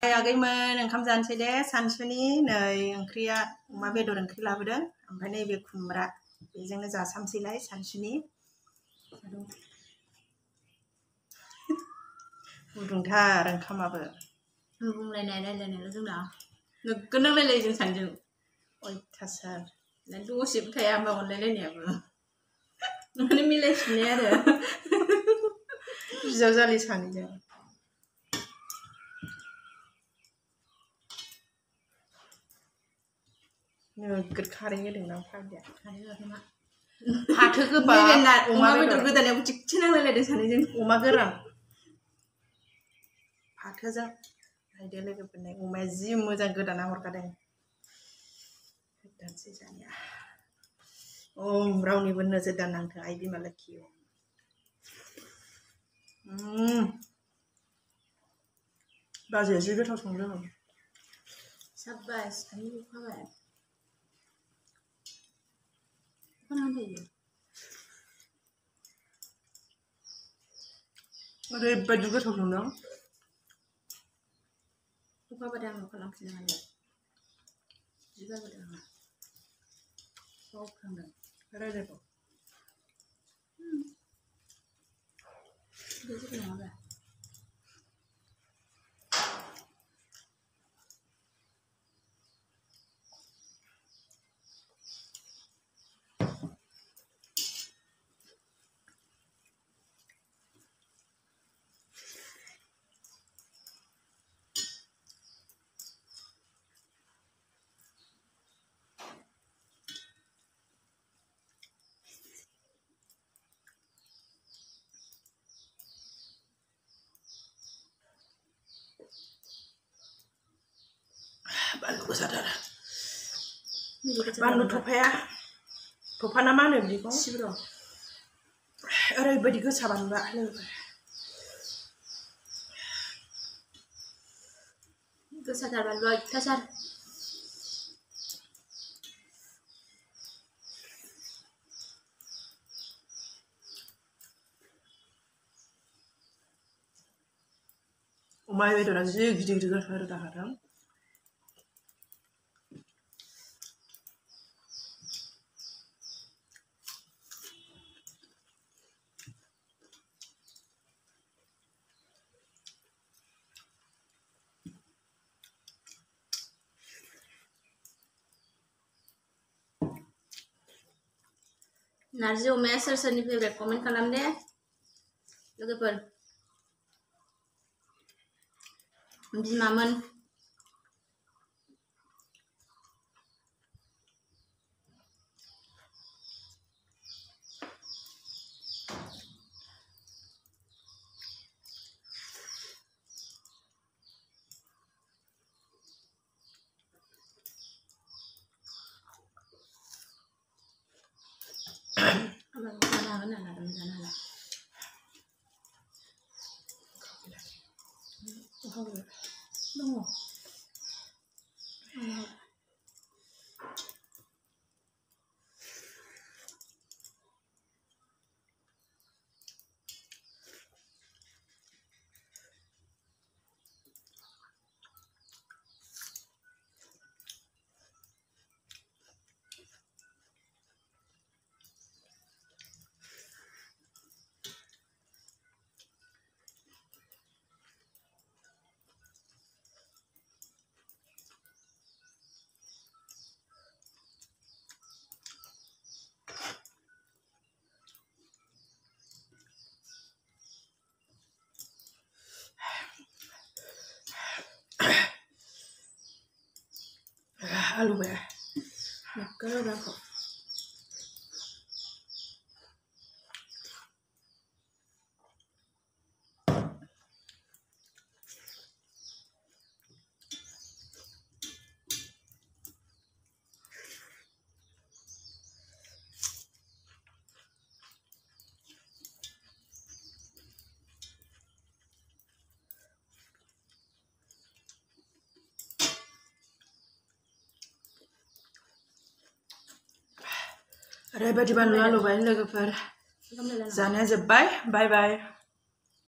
आगैमोन ओंखाम जानोसै दे सानसुनि नै ओंख्रिया अमा बेदर ओंख्रि लाबोदों ओमफ्राय नैबे खुमब्रा बेजोंनो जासामसैलाय सानसुनि गुदुंथार ओंखामाबो बुंलायनाय रायलायनायल' जोंना नोगोद नांलायलायो जों सानैजों अयथासार दसेबो थाया होमबा अनलायलायनायाबो माने मिलायफिननाय आरो बिजावजालि सानैजों नोगोद खारै होदोंना फाग्लिया खारै होआखै मा फाथो गोबाब अमा बेदर गोदानायावबो थिगसे नांलायलायदों सानैजों अमा गोरान फाथोजों नायदो लोगोफोरनि अमाया जि मोजां गोदाना हरखादों होदानोसै जानिया रावनिबो नोजोर दानांथों आइ बिमा लोखियाव बाजैया जि गोथाव संदों साब्बास आयु अखाबाय ओरैबायदि गोथाव संदों अखाबाथाय आं खालामफिननो हायो जि गारबोदों आंहा बावफ्रांदों रायज्लायबाव बे जेबो नङाब्रा बानलु गोसाथार बानलु थफाया थफा ना मा होनो बिदिखौ सिब्र' ओरैबायदि गोसा बानलुआ गोसाथार बानलुआ अयथासार अमा बेदरा जि गिदिर गिदिर रोदा नारजि अमाया सोर सोरनि फेभरेट कमेन्ट खालाम दे लोगोफोर बिमामोन आलु बे नोगोद रांखौ ओरैबायदि बानलु आलुबाय लोगोफोर जानाया जोब्बाय बाय बाय